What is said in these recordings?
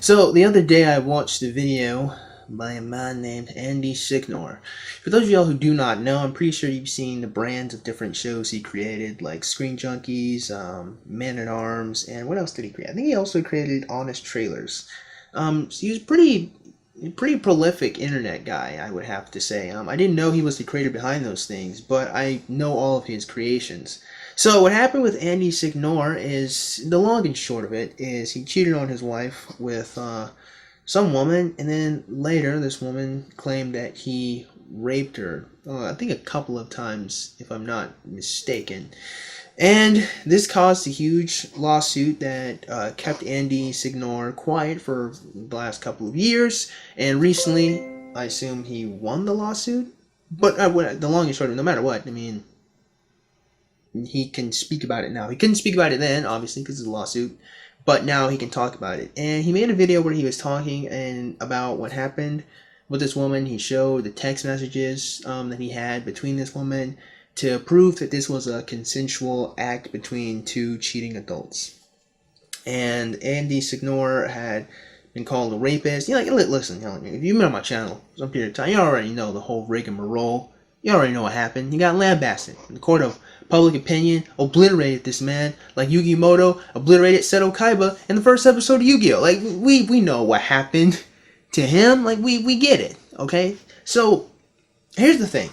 So the other day I watched a video by a man named Andy Signore. For those of y'all who do not know, I'm pretty sure you've seen the brands of different shows he created, like Screen Junkies, Man at Arms, and what else did he create? I think he also created Honest Trailers. So he was pretty prolific internet guy, I would have to say. I didn't know he was the creator behind those things, but I know all of his creations. So what happened with Andy Signore is, the long and short of it is, he cheated on his wife with some woman, and then later this woman claimed that he raped her, I think a couple of times, if I'm not mistaken. And this caused a huge lawsuit that kept Andy Signore quiet for the last couple of years. And recently, I assume he won the lawsuit. But the long and short of it, no matter what, I mean, he can speak about it now. He couldn't speak about it then, obviously, because it's a lawsuit. But now he can talk about it. And he made a video where he was talking about what happened with this woman. He showed the text messages that he had between this woman to prove that this was a consensual act between two cheating adults. And Andy Signore had been called a rapist. Listen, if you've been on my channel for some period of time, you already know the whole rigmarole. You already know what happened. He got lambasted. The court of public opinion obliterated this man like Yugi Moto obliterated Seto Kaiba in the first episode of Yu-Gi-Oh! Like, we know what happened to him. Like, we get it, okay? So, here's the thing.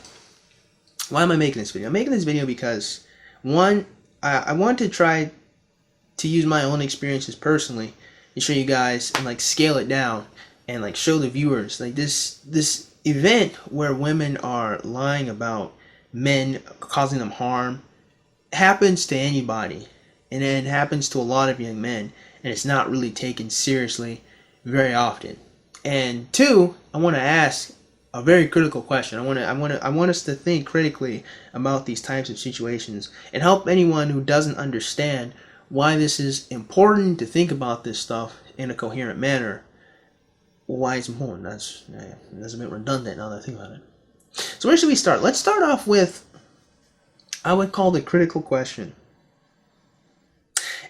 Why am I making this video? I'm making this video because, one, I want to try to use my own experiences personally and show you guys and like scale it down and like show the viewers like this event where women are lying about men causing them harm happens to anybody, and it happens to a lot of young men, and it's not really taken seriously very often. And two, I want to ask a very critical question. I want us to think critically about these types of situations and help anyone who doesn't understand why this is important to think about this stuff in a coherent manner. Why it's important. That's a bit redundant now that I think about it. So where should we start? Let's start off with, I would call the critical question.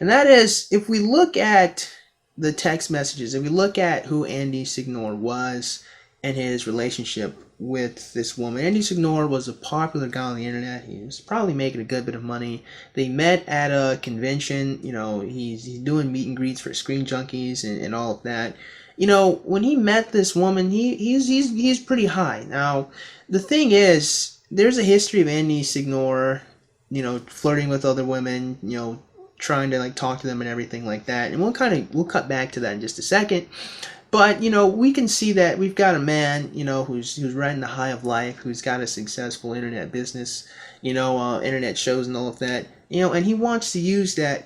And that is, if we look at the text messages, if we look at who Andy Signore was and his relationship with this woman. Andy Signore was a popular guy on the internet. He was probably making a good bit of money. They met at a convention. You know, he's doing meet and greets for Screen Junkies and all of that. You know, when he met this woman, he's pretty high. Now, the thing is, there's a history of Andy Signore, you know, flirting with other women, you know, trying to like talk to them and everything like that. And we'll cut back to that in just a second. But, you know, we can see that we've got a man, you know, who's riding the high of life, who's got a successful internet business, you know, internet shows and all of that, you know, and he wants to use that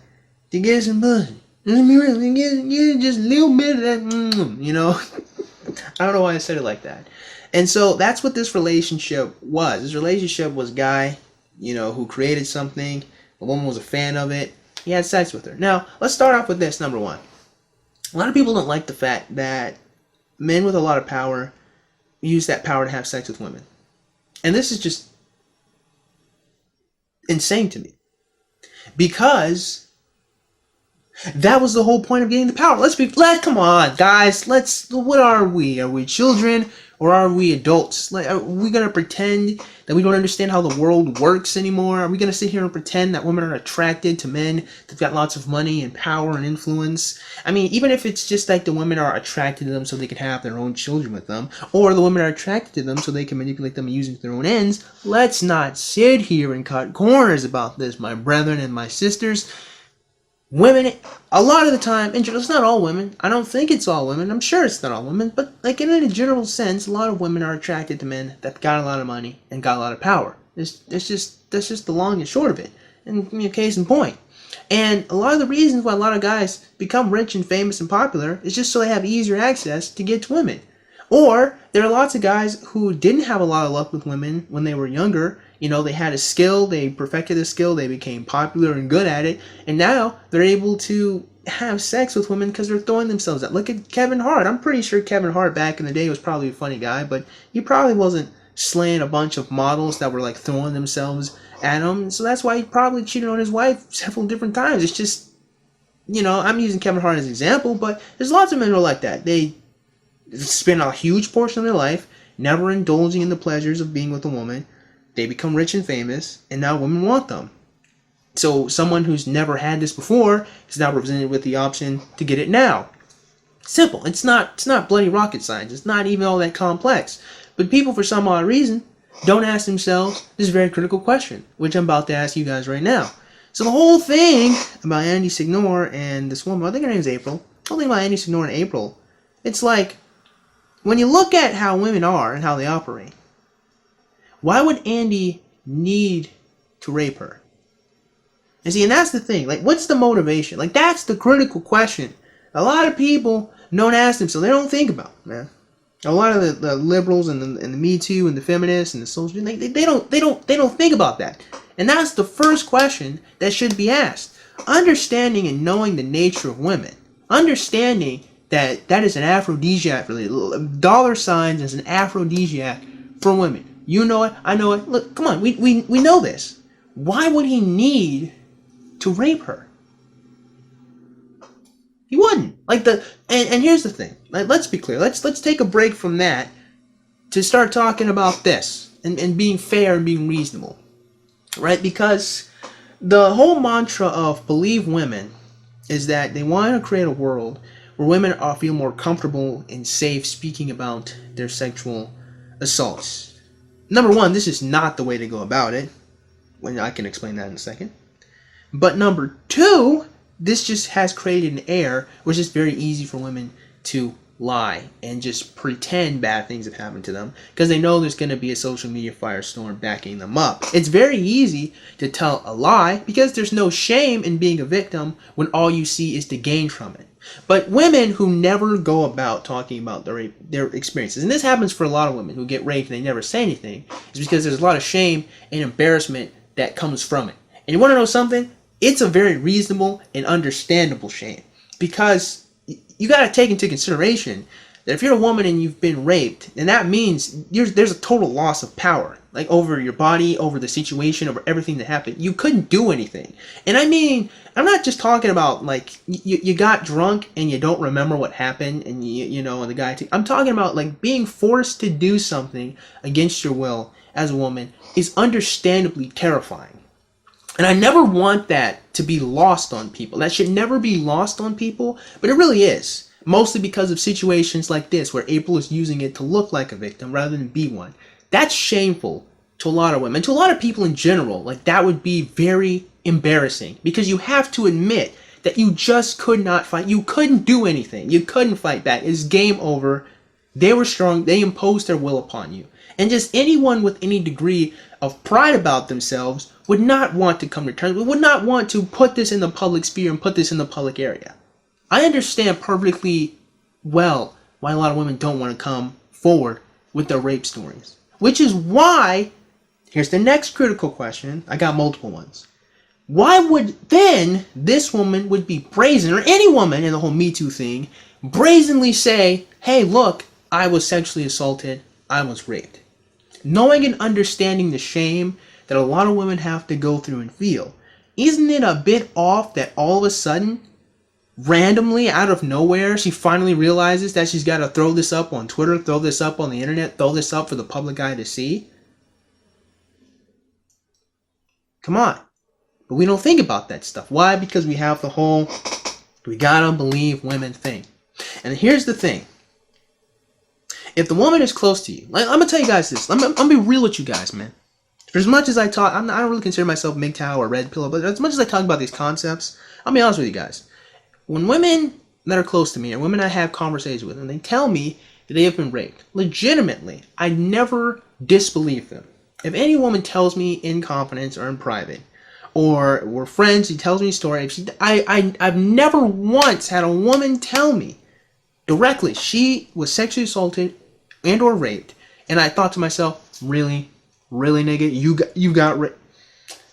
to get some money. Let me really get just a little bit of that, you know. I don't know why I said it like that. And so that's what this relationship was. This relationship was a guy, you know, who created something. The woman was a fan of it. He had sex with her. Now, let's start off with this, number one. A lot of people don't like the fact that men with a lot of power use that power to have sex with women. And this is just insane to me. Because that was the whole point of getting the power. Come on, guys. What are we? Are we children or are we adults? Like, are we going to pretend that we don't understand how the world works anymore? Are we going to sit here and pretend that women are attracted to men that've got lots of money and power and influence? I mean, even if it's just like the women are attracted to them so they can have their own children with them, or the women are attracted to them so they can manipulate them and use them to their own ends, let's not sit here and cut corners about this, my brethren and my sisters. Women, a lot of the time, and it's not all women, I don't think it's all women, I'm sure it's not all women, but like in a general sense, a lot of women are attracted to men that got a lot of money and got a lot of power. That's just the long and short of it. And case in point. And a lot of the reasons why a lot of guys become rich and famous and popular is just so they have easier access to get to women. Or there are lots of guys who didn't have a lot of luck with women when they were younger. You know, they had a skill, they perfected the skill, they became popular and good at it, and now they're able to have sex with women because they're throwing themselves out. Look at Kevin Hart. I'm pretty sure Kevin Hart back in the day was probably a funny guy, but he probably wasn't slaying a bunch of models that were like throwing themselves at him. So that's why he probably cheated on his wife several different times. It's just you know, I'm using Kevin Hart as an example, but there's lots of men who are like that. They spend a huge portion of their life never indulging in the pleasures of being with a woman. They become rich and famous, and now women want them. So someone who's never had this before is now presented with the option to get it now. Simple. It's not bloody rocket science. It's not even all that complex. But people, for some odd reason, don't ask themselves this very critical question, which I'm about to ask you guys right now. So the whole thing about Andy Signore and this woman, I think her name's April. The whole thing about Andy Signore and April, it's like, when you look at how women are and how they operate, why would Andy need to rape her? And see, and that's the thing. Like, what's the motivation? Like, that's the critical question. A lot of people don't ask themselves. They don't think about it, man. A lot of the liberals and the Me Too and the feminists and the social, they don't think about that. And that's the first question that should be asked. Understanding and knowing the nature of women. Understanding that is an aphrodisiac, really. Dollar signs is an aphrodisiac for women. You know it, I know it. Look, come on, we know this. Why would he need to rape her? He wouldn't. And here's the thing. Like, let's be clear. Let's take a break from that to start talking about this and being fair and being reasonable. Right? Because the whole mantra of believe women is that they want to create a world where women feel more comfortable and safe speaking about their sexual assaults. Number one, this is not the way to go about it. Well, I can explain that in a second. But number two, this just has created an air where it's just very easy for women to lie and just pretend bad things have happened to them because they know there's going to be a social media firestorm backing them up. It's very easy to tell a lie because there's no shame in being a victim when all you see is the gain from it. But women who never go about talking about their experiences, and this happens for a lot of women who get raped and they never say anything, is because there's a lot of shame and embarrassment that comes from it. And you want to know something? It's a very reasonable and understandable shame because you got to take into consideration that if you're a woman and you've been raped, then that means there's a total loss of power, like over your body, over the situation, over everything that happened. You couldn't do anything. And I mean, I'm not just talking about like you got drunk and you don't remember what happened and you know the guy. I'm talking about like being forced to do something against your will as a woman is understandably terrifying. And I never want that to be lost on people. That should never be lost on people, but it really is. Mostly because of situations like this where April is using it to look like a victim rather than be one. That's shameful to a lot of women, to a lot of people in general. Like, that would be very embarrassing because you have to admit that you just could not fight. You couldn't do anything. You couldn't fight back. It's game over. They were strong. They imposed their will upon you. And just anyone with any degree of pride about themselves would not want to come to terms, would not want to put this in the public sphere and put this in the public area. I understand perfectly well why a lot of women don't want to come forward with their rape stories. Which is why, here's the next critical question. I got multiple ones. Why would then this woman would be brazen, or any woman in the whole Me Too thing, brazenly say, hey, look, I was sexually assaulted, I was raped. Knowing and understanding the shame that a lot of women have to go through and feel, isn't it a bit off that all of a sudden, randomly, out of nowhere, she finally realizes that she's got to throw this up on Twitter, throw this up on the internet, throw this up for the public eye to see? Come on. But we don't think about that stuff. Why? Because we have the whole, we gotta believe women thing. And here's the thing. If the woman is close to you, like, I'm gonna tell you guys this. I'm gonna be real with you guys, man. For as much as I talk, I don't really consider myself MGTOW or Red Pillow, but as much as I talk about these concepts, I'll be honest with you guys. When women that are close to me, or women I have conversations with, and they tell me that they have been raped, legitimately, I never disbelieve them. If any woman tells me in confidence or in private, or we're friends, she tells me a story, I've never once had a woman tell me directly she was sexually assaulted and or raped, and I thought to myself, really, nigga, you got raped.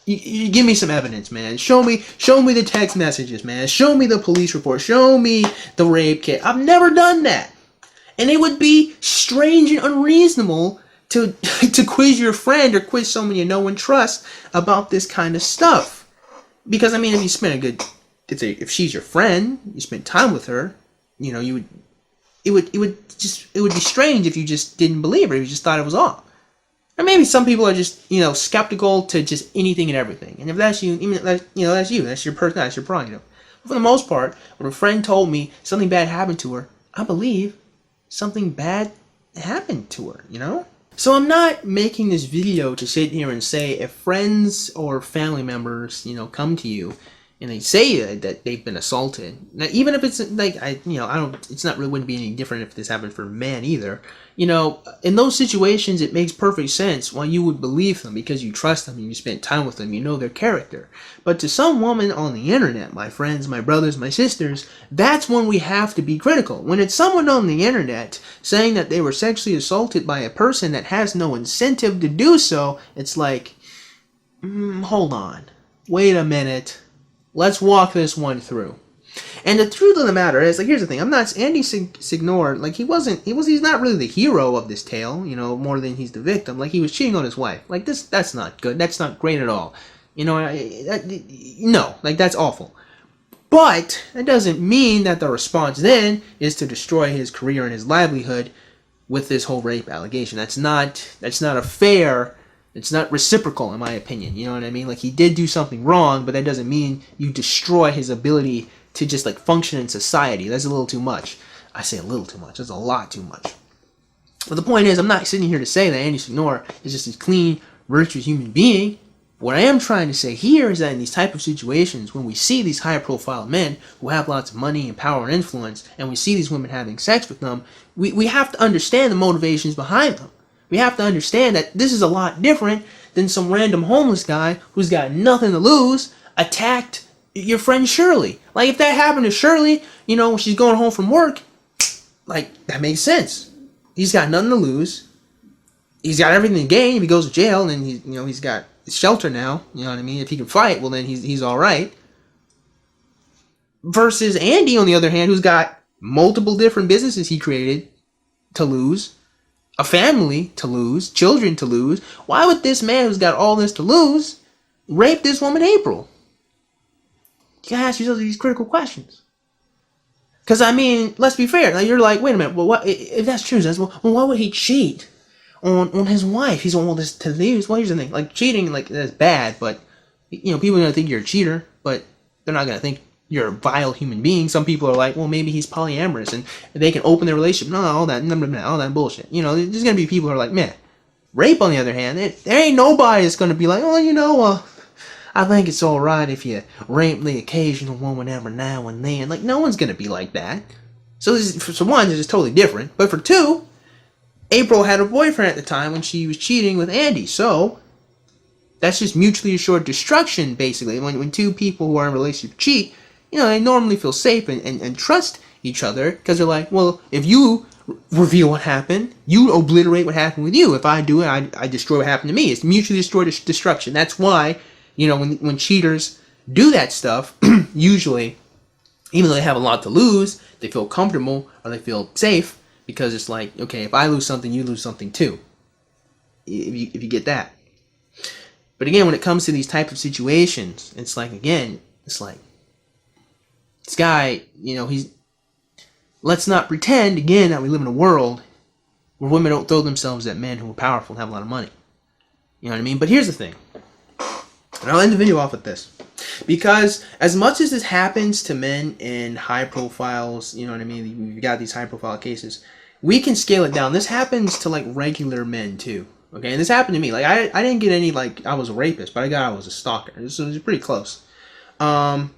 You give me some evidence, man. Show me the text messages, man. Show me the police report. Show me the rape kit. I've never done that. And it would be strange and unreasonable to quiz your friend or quiz someone you know and trust about this kind of stuff. Because, I mean, if you spend a good if she's your friend, you spend time with her, you know, it would be strange if you just didn't believe her, if you just thought it was all. Or maybe some people are just, you know, skeptical to just anything and everything. And if that's you, that's you, that's your person, that's your prerogative. But for the most part, when a friend told me something bad happened to her, I believe something bad happened to her, you know? So I'm not making this video to sit here and say if friends or family members, you know, come to you and they say that they've been assaulted. Now, even if it's like, it's not really, wouldn't be any different if this happened for men either. You know, in those situations, it makes perfect sense why you would believe them, because you trust them and you spent time with them, you know their character. But to some woman on the internet, my friends, my brothers, my sisters, that's when we have to be critical. When it's someone on the internet saying that they were sexually assaulted by a person that has no incentive to do so, it's like, hold on, wait a minute. Let's walk this one through. And the truth of the matter is, like, here's the thing. Andy Signore, like, he's not really the hero of this tale, you know, more than he's the victim. Like, he was cheating on his wife. Like, that's not good. That's not great at all. You know, no, like, that's awful. But that doesn't mean that the response then is to destroy his career and his livelihood with this whole rape allegation. That's not a fair. It's not reciprocal, in my opinion. You know what I mean? Like, he did do something wrong, but that doesn't mean you destroy his ability to just, like, function in society. That's a little too much. I say a little too much. That's a lot too much. But the point is, I'm not sitting here to say that Andy Signore is just a clean, virtuous human being. What I am trying to say here is that in these type of situations, when we see these high-profile men who have lots of money and power and influence, and we see these women having sex with them, we have to understand the motivations behind them. We have to understand that this is a lot different than some random homeless guy who's got nothing to lose attacked your friend Shirley. Like, if that happened to Shirley, you know, when she's going home from work, like, that makes sense. He's got nothing to lose. He's got everything to gain. If he goes to jail, then he's got shelter now. You know what I mean? If he can fight, well, then he's all right. Versus Andy, on the other hand, who's got multiple different businesses he created to lose, a family to lose, children to lose. Why would this man who's got all this to lose rape this woman April? You gotta ask yourself these critical questions. Because, I mean, let's be fair. Now, you're like, wait a minute. Well, what, if that's true, well, why would he cheat on his wife? He's on all this to lose. Well, here's the thing. Like, cheating, like, that's bad, but, you know, people are going to think you're a cheater, but they're not going to think you're a vile human being. Some people are like, well, maybe he's polyamorous and they can open their relationship. No, all that bullshit. You know, there's going to be people who are like, man. Rape, on the other hand, there ain't nobody that's going to be like, oh, you know, I think it's all right if you rape the occasional woman every now and then. Like, no one's going to be like that. So, for one, this is totally different. But for two, April had a boyfriend at the time when she was cheating with Andy. So, that's just mutually assured destruction, basically. When two people who are in a relationship cheat, you know, they normally feel safe and trust each other, because they're like, well, if you reveal what happened, you obliterate what happened with you. If I do it, I destroy what happened to me. It's mutually assured destruction. That's why, you know, when cheaters do that stuff, usually, even though they have a lot to lose, they feel comfortable or they feel safe, because it's like, okay, if I lose something, you lose something too. If you get that. But again, when it comes to these type of situations, it's like, again, it's like, this guy, you know, let's not pretend, again, that we live in a world where women don't throw themselves at men who are powerful and have a lot of money. You know what I mean? But here's the thing. And I'll end the video off with this. Because as much as this happens to men in high profiles, you know what I mean? We've got these high profile cases. We can scale it down. This happens to, like, regular men too. Okay? And this happened to me. Like, I didn't get any, like, I was a rapist, but I was a stalker. So it was pretty close. And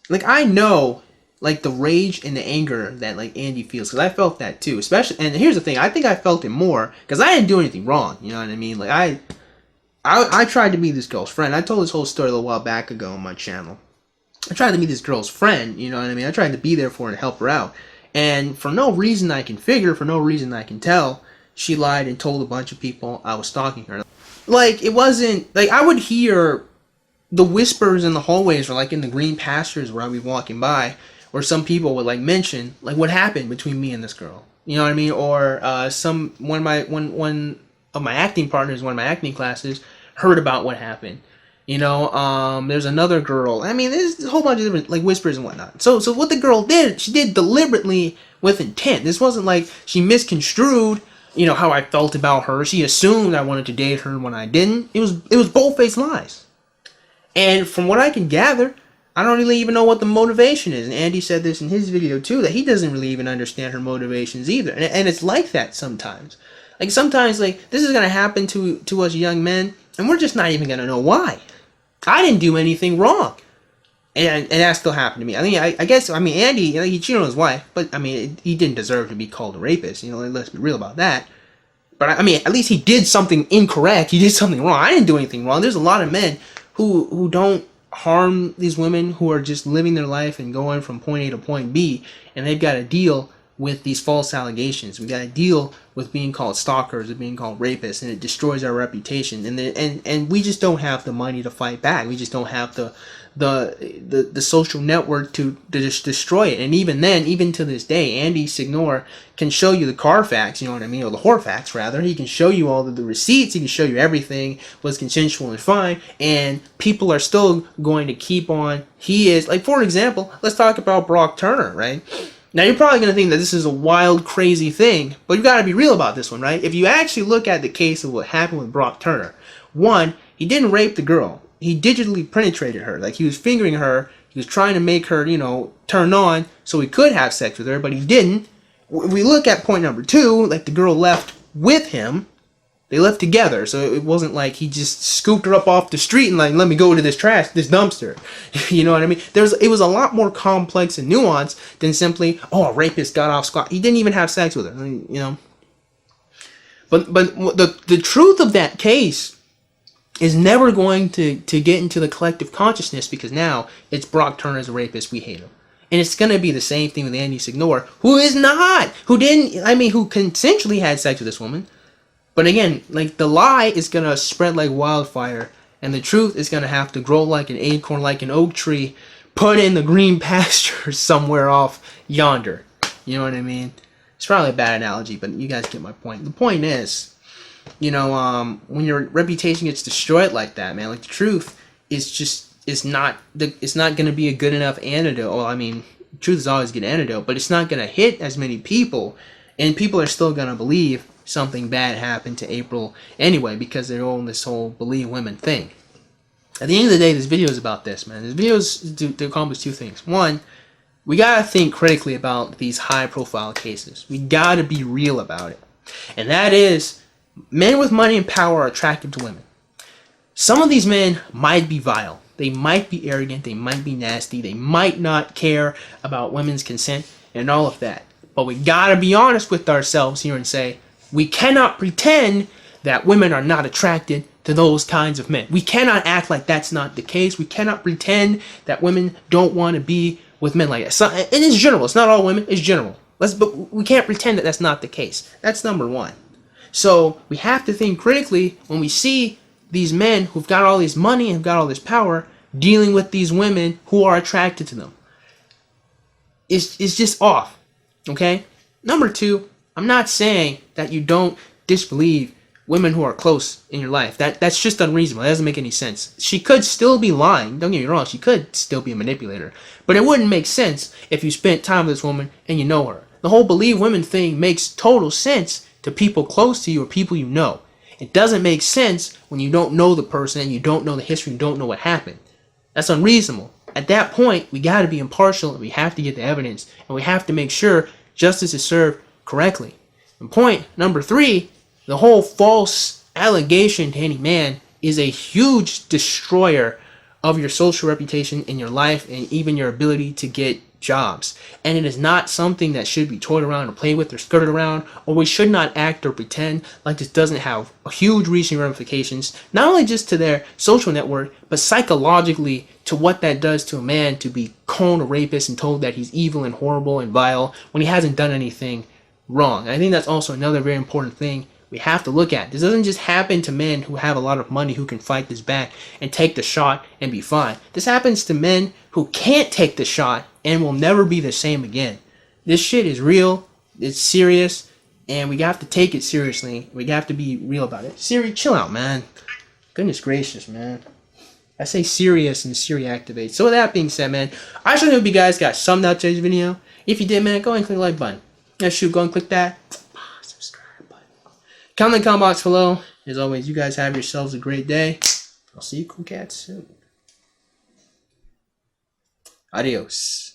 like, I know, like, the rage and the anger that, like, Andy feels, because I felt that too, especially. And here's the thing, I think I felt it more because I didn't do anything wrong. You know what I mean? Like, I tried to be this girl's friend. I told this whole story a little while back ago on my channel. I tried to be this girl's friend. You know what I mean? I tried to be there for her and help her out. And for no reason I can figure, for no reason I can tell, she lied and told a bunch of people I was stalking her. Like, it wasn't like I would hear the whispers in the hallways, or like in the green pastures where I'd be walking by, where some people would, like, mention, like, what happened between me and this girl. You know what I mean? Or one of my acting partners, one of my acting classes, heard about what happened. There's another girl. I mean, there's a whole bunch of different like whispers and whatnot. So what the girl did, she did deliberately with intent. This wasn't like she misconstrued, how I felt about her. She assumed I wanted to date her when I didn't. It was bold-faced lies. And from what I can gather, I don't really even know what the motivation is. And Andy said this in his video too, that he doesn't really even understand her motivations either. And it's like that sometimes. Like sometimes, like this is gonna happen to us young men, and we're just not even gonna know why. I didn't do anything wrong, and that still happened to me. I guess Andy, he cheated on his wife, but he didn't deserve to be called a rapist. Let's be real about that. But at least he did something incorrect. He did something wrong. I didn't do anything wrong. There's a lot of men who don't harm these women, who are just living their life and going from point A to point B, and they've got to deal with these false allegations. We got to deal with being called stalkers or being called rapists, and it destroys our reputation. And we just don't have the money to fight back. We just don't have the social network to just destroy it. And even then, even to this day, Andy Signore can show you the Carfax, or the Horfax rather. He can show you all of the receipts. He can show you everything was consensual and fine, and people are still going to keep on. He is, like, for example, let's talk about Brock Turner, right? Now, you're probably going to think that this is a wild, crazy thing, but you got to be real about this one, right? If you actually look at the case of what happened with Brock Turner, one, he didn't rape the girl. He digitally penetrated her. Like, he was fingering her. He was trying to make her, turn on so he could have sex with her, but he didn't. We look at point number two, like the girl left with him. They left together, so it wasn't like he just scooped her up off the street and like, let me go to this dumpster. You know what I mean? It was a lot more complex and nuanced than simply, a rapist got off scot. He didn't even have sex with her, But the truth of that case is never going to get into the collective consciousness, because now it's Brock Turner as a rapist. We hate him. And it's going to be the same thing with Andy Signore, who consensually had sex with this woman. But again, like, the lie is going to spread like wildfire, and the truth is going to have to grow like an acorn, like an oak tree, put in the green pasture somewhere off yonder. You know what I mean? It's probably a bad analogy, but you guys get my point. The point is, when your reputation gets destroyed like that, man, like, the truth is just, it's not going to be a good enough antidote. Well, truth is always a good antidote, but it's not going to hit as many people, and people are still going to believe something bad happened to April anyway, because they're on this whole believe women thing. At the end of the day, this video is about this, man. This video is to accomplish two things. One, we gotta think critically about these high-profile cases. We gotta be real about it. And that is, men with money and power are attracted to women. Some of these men might be vile. They might be arrogant. They might be nasty. They might not care about women's consent and all of that. But we gotta be honest with ourselves here and say, we cannot pretend that women are not attracted to those kinds of men. We cannot act like that's not the case. We cannot pretend that women don't want to be with men like that. So, and it's general. It's not all women. It's general. But we can't pretend that that's not the case. That's number one. So we have to think critically when we see these men who've got all this money and got all this power dealing with these women who are attracted to them. It's just off. Okay? Number two, I'm not saying that you don't disbelieve women who are close in your life. That's just unreasonable. That doesn't make any sense. She could still be lying. Don't get me wrong. She could still be a manipulator. But it wouldn't make sense if you spent time with this woman and you know her. The whole believe women thing makes total sense to people close to you or people you know. It doesn't make sense when you don't know the person and you don't know the history and don't know what happened. That's unreasonable. At that point, we got to be impartial and we have to get the evidence and we have to make sure justice is served correctly. And point number three, the whole false allegation to any man is a huge destroyer of your social reputation in your life and even your ability to get jobs. And it is not something that should be toyed around or played with or skirted around, or we should not act or pretend like this doesn't have a huge reaching ramifications, not only just to their social network, but psychologically to what that does to a man to be called a rapist and told that he's evil and horrible and vile when he hasn't done anything wrong. I think that's also another very important thing we have to look at. This doesn't just happen to men who have a lot of money who can fight this back and take the shot and be fine. This happens to men who can't take the shot and will never be the same again. This shit is real, it's serious, and we have to take it seriously. We have to be real about it. Siri, chill out, man. Goodness gracious, man. I say serious and Siri activates. So with that being said, man, I just hope you guys got something out of today's video. If you did, man, go ahead and click the like button. Yeah, shoot, go and click that subscribe button. Comment in the comment box below. As always, you guys have yourselves a great day. I'll see you cool cats soon. Adios.